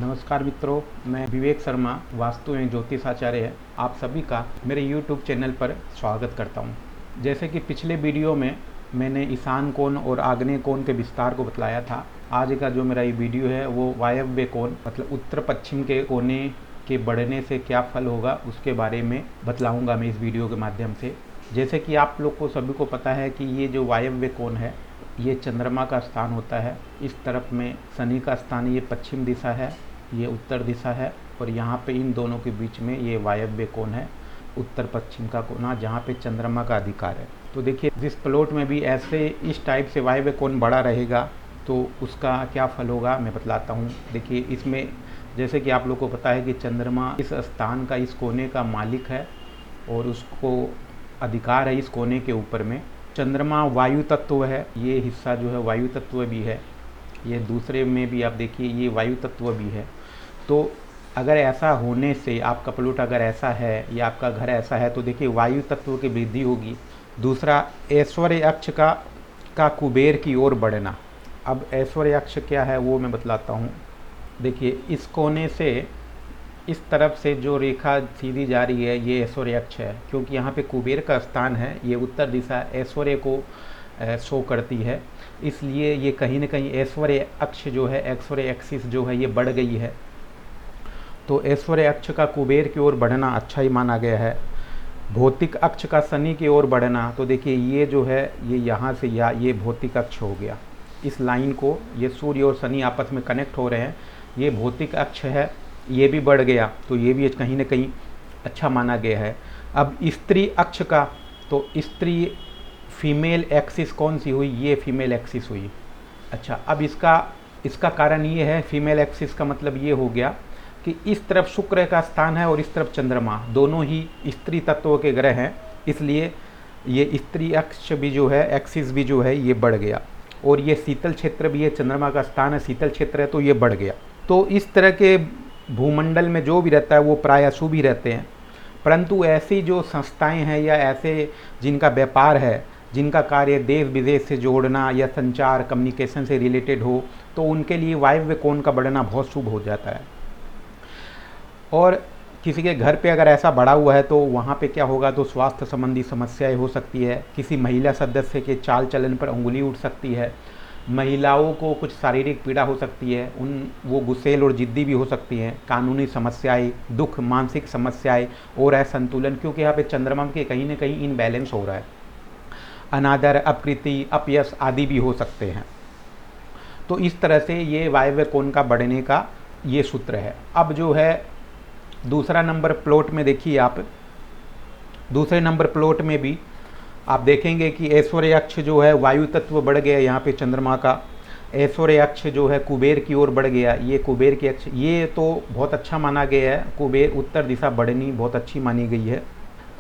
नमस्कार मित्रों, मैं विवेक शर्मा, वास्तु एवं ज्योतिष आचार्य आप सभी का मेरे YouTube चैनल पर स्वागत करता हूं। जैसे कि पिछले वीडियो में मैंने ईशान कोण और आग्नेय कोण के विस्तार को बतलाया था। आज का जो मेरा ये वीडियो है वो वायव्य कोण मतलब उत्तर पश्चिम के कोने के बढ़ने से क्या फल होगा उसके बारे में बतलाऊँगा मैं इस वीडियो के माध्यम से। जैसे कि आप लोग को सभी को पता है कि ये जो वायव्य कोण है ये चंद्रमा का स्थान होता है। इस तरफ में शनि का स्थान ये पश्चिम दिशा है, ये उत्तर दिशा है और यहाँ पे इन दोनों के बीच में ये वायव्य कोण है, उत्तर पश्चिम का कोना, जहाँ पे चंद्रमा का अधिकार है। तो देखिए जिस प्लॉट में भी ऐसे इस टाइप से वायव्य कोण बड़ा रहेगा तो उसका क्या फल होगा मैं बतलाता हूँ। देखिए इसमें जैसे कि आप लोग को पता है कि चंद्रमा इस स्थान का, इस कोने का मालिक है और उसको अधिकार है इस कोने के ऊपर में। चंद्रमा वायु तत्व है, ये हिस्सा जो है वायु तत्व भी है, ये दूसरे में भी आप देखिए ये वायु तत्व भी है। तो अगर ऐसा होने से आपका प्लॉट अगर ऐसा है या आपका घर ऐसा है तो देखिए वायु तत्व की वृद्धि होगी। दूसरा ऐश्वर्य अक्ष का कुबेर की ओर बढ़ना। अब ऐश्वर्य अक्ष क्या है वो मैं बतलाता हूँ। देखिए इस कोने से इस तरफ से जो रेखा सीधी जा रही है ये ऐश्वर्य अक्ष है, क्योंकि यहाँ पे कुबेर का स्थान है, ये उत्तर दिशा ऐश्वर्य को शो करती है, इसलिए ये कहीं ना कहीं ऐश्वर्य अक्ष जो है, ऐश्वर्य एक्सिस जो है ये बढ़ गई है। तो ऐश्वर्य अक्ष का कुबेर की ओर बढ़ना अच्छा ही माना गया है। भौतिक अक्ष का शनि की ओर बढ़ना, तो देखिए ये जो है ये यहाँ से ये भौतिक अक्ष हो गया। इस लाइन को ये सूर्य और शनि आपस में कनेक्ट हो रहे हैं, ये भौतिक अक्ष है, ये भी बढ़ गया तो ये भी कहीं ना कहीं अच्छा माना गया है। अब स्त्री अक्ष का, तो स्त्री फीमेल एक्सिस कौन सी हुई, ये फीमेल एक्सिस हुई। अच्छा, अब इसका कारण ये है, फीमेल एक्सिस का मतलब ये हो गया कि इस तरफ शुक्र का स्थान है और इस तरफ चंद्रमा, दोनों ही स्त्री तत्व के ग्रह हैं, इसलिए ये स्त्री अक्ष भी जो है, एक्सिस भी जो है ये बढ़ गया। और ये शीतल क्षेत्र भी है, चंद्रमा का स्थान है, शीतल क्षेत्र है तो ये बढ़ गया। तो इस तरह के भूमंडल में जो भी रहता है वो प्रायः शुभ ही रहते हैं, परंतु ऐसी जो संस्थाएं हैं या ऐसे जिनका व्यापार है, जिनका कार्य देश विदेश से जोड़ना या संचार कम्युनिकेशन से रिलेटेड हो, तो उनके लिए वायव्य कोण का बढ़ना बहुत शुभ हो जाता है। और किसी के घर पे अगर ऐसा बढ़ा हुआ है तो वहाँ पे क्या होगा, तो स्वास्थ्य संबंधी समस्याएं हो सकती है, किसी महिला सदस्य के चाल चलन पर उंगली उठ सकती है, महिलाओं को कुछ शारीरिक पीड़ा हो सकती है, वो गुस्सेल और जिद्दी भी हो सकती हैं, कानूनी समस्याएं, दुख, मानसिक समस्याएं और असंतुलन, क्योंकि यहाँ पे चंद्रमा के कहीं ना कहीं इनबैलेंस हो रहा है, अनादर, अपकृति, अपयश आदि भी हो सकते हैं। तो इस तरह से ये वायव्य कोण का बढ़ने का ये सूत्र है। अब जो है दूसरा नंबर प्लॉट में देखिए आप, दूसरे नंबर प्लॉट में भी आप देखेंगे कि ऐश्वर्य अक्ष जो है वायु तत्व बढ़ गया, यहाँ पे चंद्रमा का ऐश्वर्य अक्ष जो है कुबेर की ओर बढ़ गया, ये कुबेर की अक्ष, ये तो बहुत अच्छा माना गया है, कुबेर उत्तर दिशा बढ़नी बहुत अच्छी मानी गई है।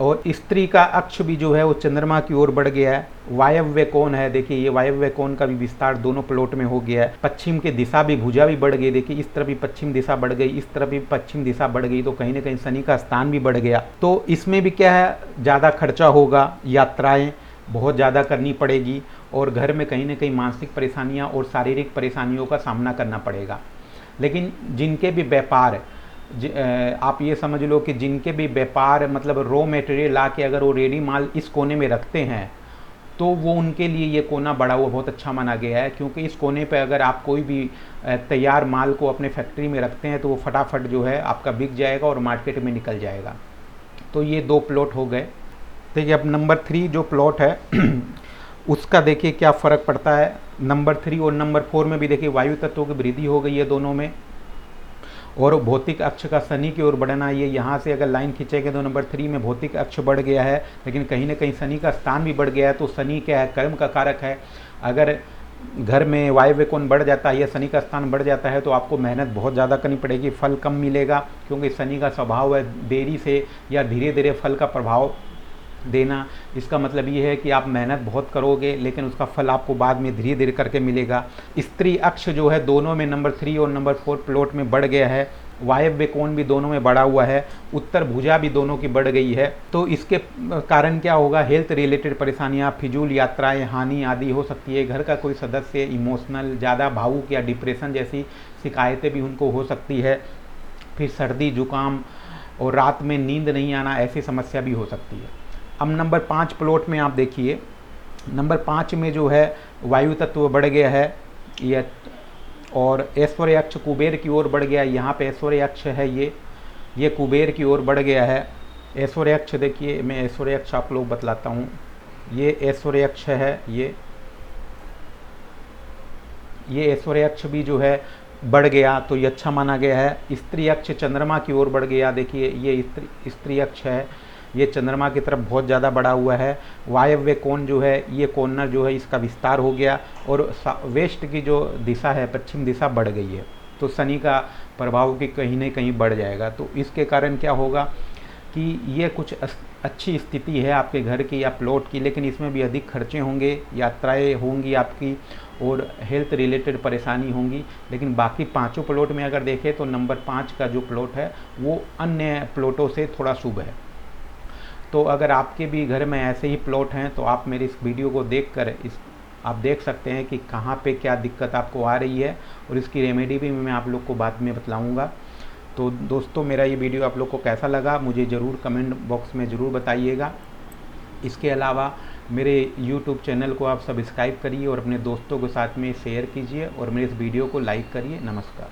और स्त्री का अक्ष भी जो है वो चंद्रमा की ओर बढ़ गया है, वायव्य कोण है, देखिए ये वायव्य कोण का भी विस्तार दोनों प्लॉट में हो गया है। पश्चिम की दिशा भी, भुजा भी बढ़ गई, देखिए इस तरफ भी पश्चिम दिशा बढ़ गई, इस तरफ भी पश्चिम दिशा बढ़ गई, तो कहीं ना कहीं शनि का स्थान भी बढ़ गया। तो इसमें भी क्या है, ज़्यादा खर्चा होगा, यात्राएँ बहुत ज़्यादा करनी पड़ेगी और घर में कहीं ना कहीं मानसिक परेशानियाँ और शारीरिक परेशानियों का सामना करना पड़ेगा। लेकिन जिनके भी व्यापार, आप ये समझ लो कि जिनके भी व्यापार मतलब रॉ मटेरियल ला के अगर वो रेडी माल इस कोने में रखते हैं तो वो उनके लिए ये कोना बढ़ा हुआ बहुत अच्छा माना गया है, क्योंकि इस कोने पे अगर आप कोई भी तैयार माल को अपने फैक्ट्री में रखते हैं तो वो फटाफट जो है आपका बिक जाएगा और मार्केट में निकल जाएगा। तो ये दो प्लॉट हो गए। देखिए अब नंबर 3 जो प्लॉट है उसका देखिए क्या फ़र्क पड़ता है। नंबर 3 और नंबर 4 में भी देखिए वायु तत्वों की वृद्धि हो गई है दोनों में, और भौतिक अक्ष का शनि की ओर बढ़ना, ये यहाँ से अगर लाइन खींचेंगे तो नंबर 3 में भौतिक अक्ष बढ़ गया है, लेकिन कहीं ना कहीं शनि का स्थान भी बढ़ गया है। तो शनि क्या है, कर्म का कारक है। अगर घर में वायव्य कोण बढ़ जाता है या शनि का स्थान बढ़ जाता है तो आपको मेहनत बहुत ज़्यादा करनी पड़ेगी, फल कम मिलेगा, क्योंकि शनि का स्वभाव है देरी से या धीरे धीरे फल का प्रभाव देना। इसका मतलब ये है कि आप मेहनत बहुत करोगे लेकिन उसका फल आपको बाद में धीरे धीरे करके मिलेगा। स्त्री अक्ष जो है दोनों में नंबर 3 और नंबर 4 प्लॉट में बढ़ गया है, वायव्य कोण भी दोनों में बढ़ा हुआ है, उत्तर भुजा भी दोनों की बढ़ गई है। तो इसके कारण क्या होगा, हेल्थ रिलेटेड परेशानियां, फिजूल यात्राएं, हानि आदि हो सकती है। घर का कोई सदस्य इमोशनल, ज़्यादा भावुक या डिप्रेशन जैसी शिकायतें भी उनको हो सकती है। फिर सर्दी जुकाम और रात में नींद नहीं आना, ऐसी समस्या भी हो सकती है। अब नंबर 5 प्लॉट में आप देखिए, नंबर 5 में जो है वायु तत्व बढ़ गया है ये, और ऐश्वर्य अक्ष कुबेर की ओर बढ़ गया। यहाँ पे ऐश्वर्य अक्ष है, ये कुबेर की ओर बढ़ गया है। ऐश्वर्य अक्ष देखिए, मैं ऐश्वर्य अक्ष आप लोग बतलाता हूँ। ये ऐश्वर्य अक्ष है, ये ऐश्वर्य अक्ष भी जो है बढ़ गया, तो ये अच्छा माना गया है। स्त्री अक्ष चंद्रमा की ओर बढ़ गया, देखिए ये स्त्री अक्ष है, ये चंद्रमा की तरफ बहुत ज़्यादा बढ़ा हुआ है। वायव्य कोण जो है, ये कोर्नर जो है इसका विस्तार हो गया, और वेस्ट की जो दिशा है, पश्चिम दिशा बढ़ गई है। तो शनि का प्रभाव की कहीं ना कहीं बढ़ जाएगा। तो इसके कारण क्या होगा कि ये कुछ अच्छी स्थिति है आपके घर की या प्लॉट की, लेकिन इसमें भी अधिक खर्चे होंगे, यात्राएं होंगी आपकी, और हेल्थ रिलेटेड परेशानी होंगी। लेकिन बाकी पांचों प्लॉट में अगर देखें तो नंबर 5 का जो प्लॉट है वो अन्य प्लॉटों से थोड़ा शुभ है। तो अगर आपके भी घर में ऐसे ही प्लॉट हैं तो आप मेरी इस वीडियो को देखकर आप देख सकते हैं कि कहाँ पे क्या दिक्कत आपको आ रही है, और इसकी रेमेडी भी मैं आप लोग को बाद में बतलाऊँगा। तो दोस्तों, मेरा ये वीडियो आप लोग को कैसा लगा मुझे ज़रूर कमेंट बॉक्स में ज़रूर बताइएगा। इसके अलावा मेरे YouTube चैनल को आप सब्सक्राइब करिए और अपने दोस्तों के साथ में शेयर कीजिए, और मेरे इस वीडियो को लाइक करिए। नमस्कार।